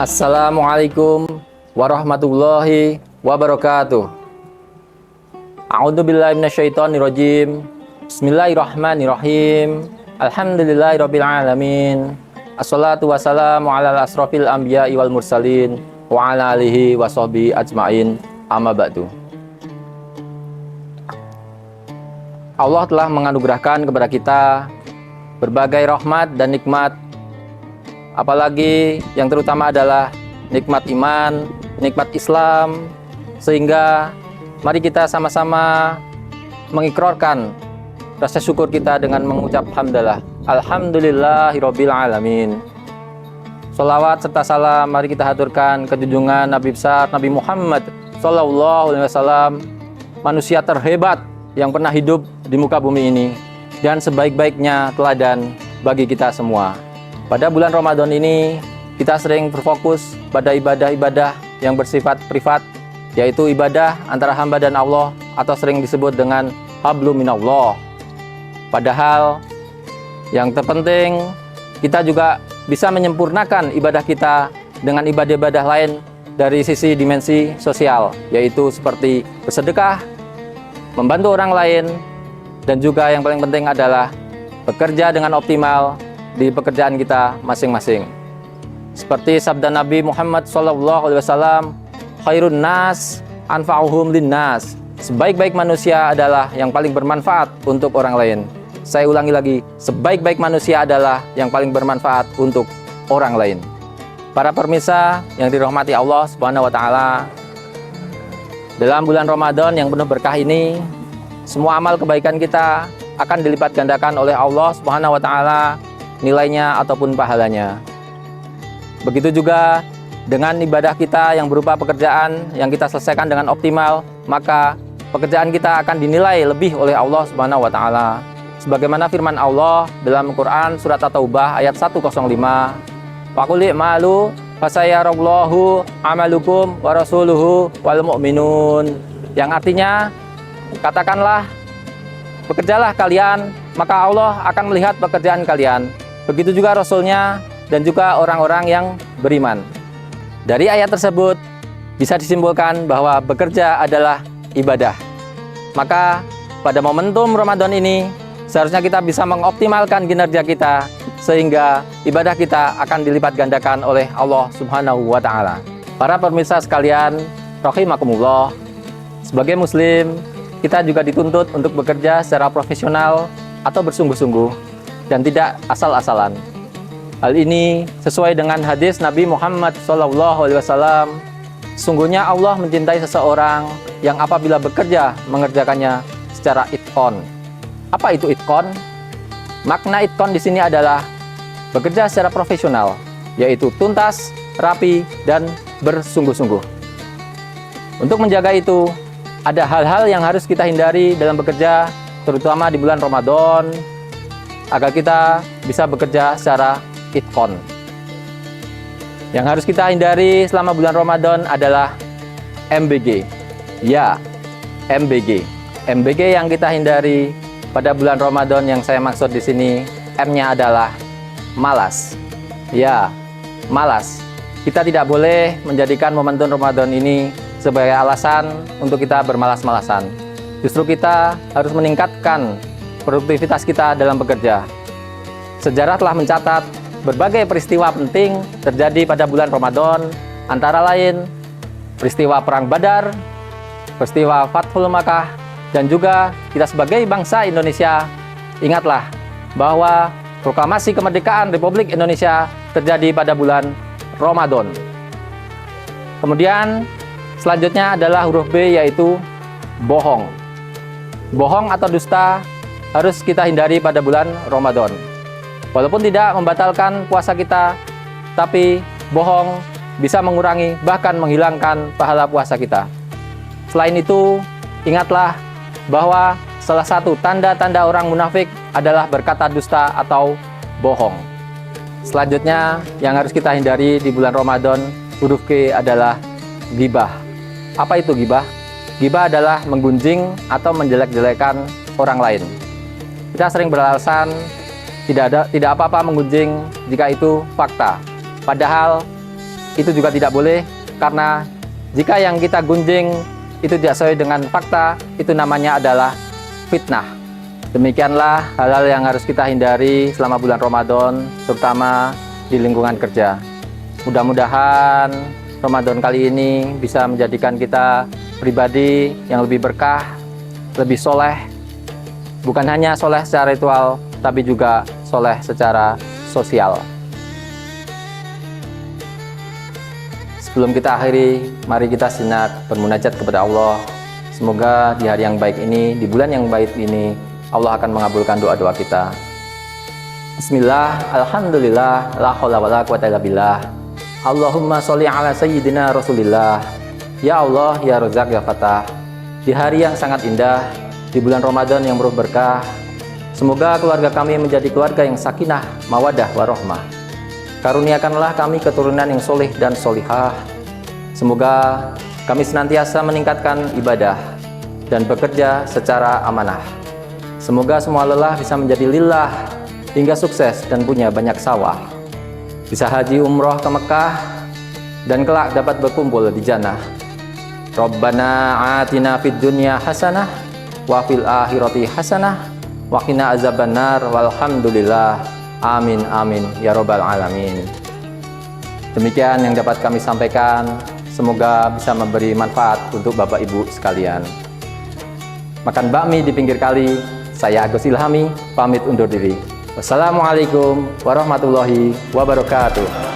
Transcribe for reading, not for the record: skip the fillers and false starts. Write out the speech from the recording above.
Assalamualaikum warahmatullahi wabarakatuh. A'udzubillahi minasyaitonirrajim. Bismillahirrahmanirrahim. Alhamdulillahirabbil alamin. Assalatu wassalamu ala asrofil anbiya'i wal mursalin wa ala alihi wa sahbihi ajmain. Amma ba'du. Allah telah menganugerahkan kepada kita berbagai rahmat dan nikmat, apalagi yang terutama adalah nikmat iman, nikmat Islam, sehingga mari kita sama-sama mengikrarkan rasa syukur kita dengan mengucap hamdalah. Alhamdulillahirabbil alamin. Sholawat serta salam mari kita haturkan ke junjungan Nabi besar Nabi Muhammad sallallahu alaihi wasallam, manusia terhebat yang pernah hidup di muka bumi ini dan sebaik-baiknya teladan bagi kita semua. Pada bulan Ramadan ini, kita sering berfokus pada ibadah-ibadah yang bersifat privat, yaitu ibadah antara hamba dan Allah, atau sering disebut dengan hablum minallah. Padahal, yang terpenting, kita juga bisa menyempurnakan ibadah kita dengan ibadah-ibadah lain dari sisi dimensi sosial, yaitu seperti bersedekah, membantu orang lain, dan juga yang paling penting adalah bekerja dengan optimal di pekerjaan kita masing-masing. Seperti sabda Nabi Muhammad SAW, khairun nas anfa'uhum linnas. Sebaik-baik manusia adalah yang paling bermanfaat untuk orang lain. Saya ulangi lagi, sebaik-baik manusia adalah yang paling bermanfaat untuk orang lain. Para pemirsa yang dirahmati Allah Subhanahu wa taala, dalam bulan Ramadan yang penuh berkah ini, semua amal kebaikan kita akan dilipat gandakan oleh Allah Subhanahu wa taala, nilainya ataupun pahalanya. Begitu juga dengan ibadah kita yang berupa pekerjaan yang kita selesaikan dengan optimal, maka pekerjaan kita akan dinilai lebih oleh Allah Subhanahu wa taala. Sebagaimana firman Allah dalam Quran surat At-Taubah ayat 105, "Faqul i'malu fasayarallahu amalukum wa rasuluhu wal mu'minun." Yang artinya, katakanlah, bekerjalah kalian, maka Allah akan melihat pekerjaan kalian. Begitu juga Rasulnya dan juga orang-orang yang beriman. Dari ayat tersebut bisa disimpulkan bahwa bekerja adalah ibadah. Maka pada momentum Ramadan ini seharusnya kita bisa mengoptimalkan kinerja kita sehingga ibadah kita akan dilipat gandakan oleh Allah Subhanahu wa taala. Para pemirsa sekalian, rahimakumullah, sebagai muslim kita juga dituntut untuk bekerja secara profesional atau bersungguh-sungguh dan tidak asal-asalan. Hal ini sesuai dengan hadis Nabi Muhammad SAW. Sungguhnya Allah mencintai seseorang yang apabila bekerja mengerjakannya secara itqon. Apa itu itqon? Makna itqon di sini adalah bekerja secara profesional, yaitu tuntas, rapi, dan bersungguh-sungguh. Untuk menjaga itu, ada hal-hal yang harus kita hindari dalam bekerja, terutama di bulan Ramadan, agar kita bisa bekerja secara itqon. Yang harus kita hindari selama bulan Ramadan adalah MBG. Ya, MBG. MBG yang kita hindari pada bulan Ramadan yang saya maksud di sini, M-nya adalah malas. Ya, malas. Kita tidak boleh menjadikan momentum Ramadan ini sebagai alasan untuk kita bermalas-malasan. Justru kita harus meningkatkan produktivitas kita dalam bekerja. Sejarah telah mencatat berbagai peristiwa penting terjadi pada bulan Ramadan, antara lain peristiwa Perang Badar, peristiwa Fathul Makkah, dan juga kita sebagai bangsa Indonesia, ingatlah bahwa proklamasi kemerdekaan Republik Indonesia terjadi pada bulan Ramadan. Kemudian selanjutnya adalah huruf B, yaitu bohong. Bohong atau dusta harus kita hindari pada bulan Ramadan. Walaupun tidak membatalkan puasa kita, tapi bohong bisa mengurangi bahkan menghilangkan pahala puasa kita. Selain itu, ingatlah bahwa salah satu tanda-tanda orang munafik adalah berkata dusta atau bohong. Selanjutnya yang harus kita hindari di bulan Ramadan, huruf G, adalah ghibah. Apa itu ghibah? Ghibah adalah menggunjing atau menjelek-jelekan orang lain. Kita sering beralasan tidak apa-apa menggunjing jika itu fakta. Padahal itu juga tidak boleh, karena jika yang kita gunjing itu tidak sesuai dengan fakta, itu namanya adalah fitnah. Demikianlah hal-hal yang harus kita hindari selama bulan Ramadan, terutama di lingkungan kerja. Mudah-mudahan Ramadan kali ini bisa menjadikan kita pribadi yang lebih berkah, lebih soleh, bukan hanya soleh secara ritual, tapi juga soleh secara sosial. Sebelum kita akhiri, mari kita sejenak bermunajat kepada Allah. Semoga di hari yang baik ini, di bulan yang baik ini, Allah akan mengabulkan doa-doa kita. Bismillah, alhamdulillah, la haula wala quwata illa billah. Allahumma sholli ala sayyidina Rasulillah. Ya Allah, ya Razak, ya Fatah. Di hari yang sangat indah, di bulan Ramadan yang penuh berkah, semoga keluarga kami menjadi keluarga yang sakinah, mawadah, warahmah. Karuniakanlah kami keturunan yang soleh dan solihah. Semoga kami senantiasa meningkatkan ibadah dan bekerja secara amanah. Semoga semua lelah bisa menjadi lillah hingga sukses dan punya banyak sawah. Bisa haji umroh ke Mekah dan kelak dapat berkumpul di jannah. Rabbana atina fid dunya hasanah wa fil akhirati hasanah wa qina azabannar walhamdulillah. Amin amin ya robbal alamin. Demikian yang dapat kami sampaikan. Semoga bisa memberi manfaat untuk Bapak Ibu sekalian. Makan bakmi di pinggir kali. Saya Agus Ilhami pamit undur diri. Wassalamualaikum warahmatullahi wabarakatuh.